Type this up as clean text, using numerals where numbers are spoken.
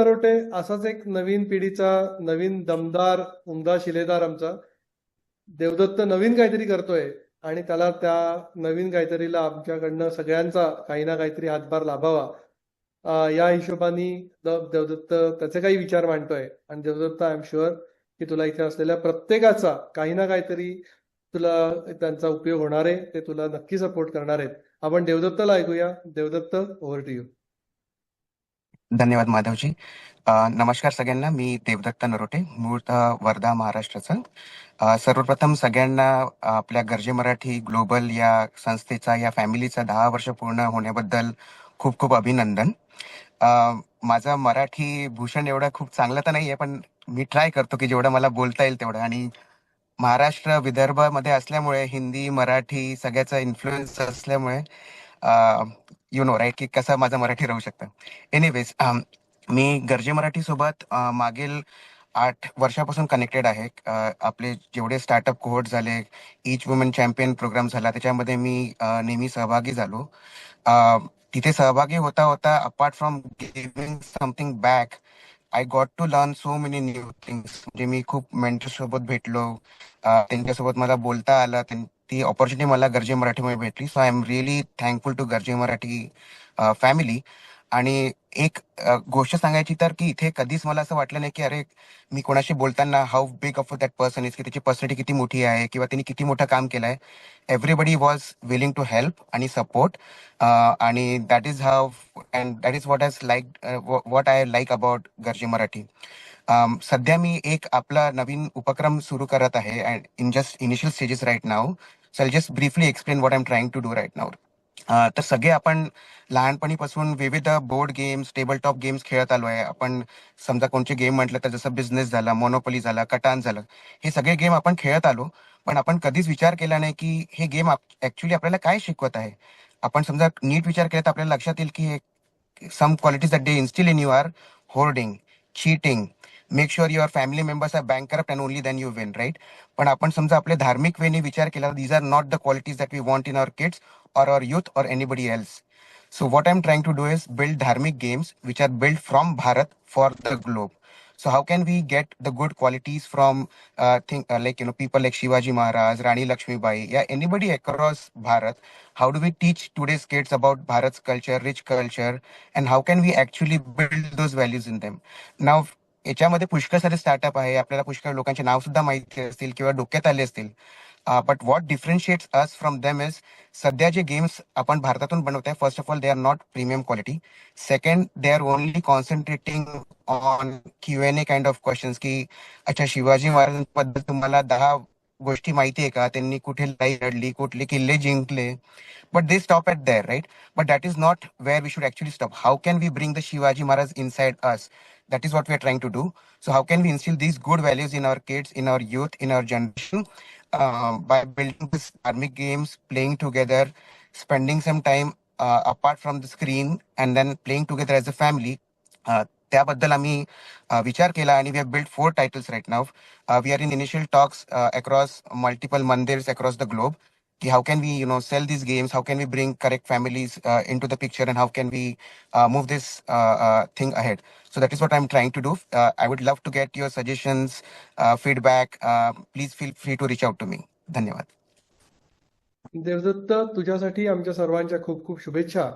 नरोटे असाच एक नवीन पिढीचा नवीन दमदार उमदा शिलेदार आमचा देवदत्त नवीन काहीतरी करतोय आणि त्याला त्या नवीन काहीतरीला आमच्याकडनं सगळ्यांचा काही ना काहीतरी हातभार लाभावा. या हिशोबाने देवदत्त त्याचे काही विचार मांडतोय आणि देवदत्त आय एम शुअर की तुला इथे असलेल्या प्रत्येकाचा काही ना काहीतरी तुला त्यांचा उपयोग होणार आहे, ते तुला नक्की सपोर्ट करणार आहेत. आपण देवदत्तला ऐकूया. Devdatta, over to you. धन्यवाद माधवजी. नमस्कार सगळ्यांना. मी देवदत्त नरोटे, मूळतः वर्धा, महाराष्ट्राचा. सर्वप्रथम सगळ्यांना आपल्या गरजे मराठी ग्लोबल या संस्थेचा, या फॅमिलीचा 10 वर्ष पूर्ण होण्याबद्दल खूप खूप अभिनंदन. माझा मराठी भूषण एवढा खूप चांगला तर नाहीये, पण मी ट्राय करतो की जेवढं मला बोलता येईल तेवढं. आणि महाराष्ट्र विदर्भामध्ये असल्यामुळे हिंदी मराठी सगळ्याचा इन्फ्लुएन्स असल्यामुळे यु नो राईट की कसं माझं मराठी राहू शकतं. एनिवेज, मी गरजे मराठी सोबत मागील 8 वर्षापासून कनेक्टेड आहे. आपले जेवढे स्टार्टअप कोहोर्ट झाले, ईच वुमन चॅम्पियन प्रोग्राम झाला, त्याच्यामध्ये मी नेहमी सहभागी झालो. अ, तिथे सहभागी होता होता apart from giving something back, I got to learn so many new things. म्हणजे मी खूप मेंटर सोबत भेटलो, त्यांच्यासोबत मला बोलता आलं. ती ऑपॉर्च्युनिटी मला गर्जे मराठीमध्ये भेटली. So I am really thankful to Garje Marathi family. आणि एक गोष्ट सांगायची तर की इथे कधीच मला असं वाटलं नाही की अरे, मी कोणाशी बोलताना how big of that person is, की त्याची पर्सनॅलिटी किती मोठी आहे किंवा त्यांनी किती मोठं काम केलं आहे. Everybody was willing to help आणि सपोर्ट. आणि that is how and that is what what I like about Garje Marathi. सध्या मी एक आपला नवीन उपक्रम सुरू करत आहे and in just initial stages right now. So I just briefly explain what I am trying to do right now. तर सगळे आपण लहानपणीपासून विविध board games, table top games खेळत आलो आहे. आपण समजा कोणते गेम म्हटलं तर जसं बिझनेस झाला, मोनोपोली झाला, कटान झालं, हे सगळे गेम आपण खेळत आलो. पण आपण कधीच विचार केला नाही की हे गेम ऍक्च्युली आपल्याला काय शिकवत आहे. आपण समजा नीट विचार केला तर आपल्याला लक्षात येईल की some qualities that they instill in you are hoarding, cheating, make sure your family members are bankrupt and only then you win, right? पण आपण समजा आपल्या धार्मिक वेने विचार केला, these are not the qualities that we want in our kids or our youth or anybody else. So what I'm trying to do is build dharmic games which are built from Bharat for the globe. So how can we get the good qualities from people like Shivaji Maharaj, Rani Lakshmi Bai, yeah, anybody across Bharat? How do we teach today's kids about Bharat's culture, rich culture, and how can we actually build those values in them? Now, याच्यामध्ये पुष्कळ सारे startup आहे. आपल्याला पुष्कळ लोकांचे नाव सुद्धा माहिती असतील किंवा डोक्यात आले असतील. But what differentiates us from them is, सध्या जे गेम्स आपण भारतातून बनवत आहे, first of all they are not premium quality. Second, they are only concentrating on Q&A kind of questions की अच्छा, शिवाजी महाराजांबद्दल तुम्हाला 10 गोष्टी माहिती आहे का, त्यांनी कुठे लढाई लढली, कुठले किल्ले जिंकले. But they stop at there, right? But that is not where we should actually stop. How can we bring the Shivaji Maharaj inside us? That is what we are trying to do. So how can we instill these good values in our kids, in our youth, in our generation, by building these dharmic games, playing together, spending some time apart from the screen, and then playing together as a family. त्याबद्दल आम्ही विचार केला आणि we have build 4 titles right now. We are in initial talks across multiple मंदिर्स across the globe. How can we sell these games, how can we bring correct families into the picture, and how can we move this thing ahead. So that is what I'm trying to do. I would love to get your suggestions, feedback. Please feel free to reach out to me. Dhanyawad. Devdatta, तुझ्यासाठी आमच्या सर्वांच्या खूप खूप शुभेच्छा.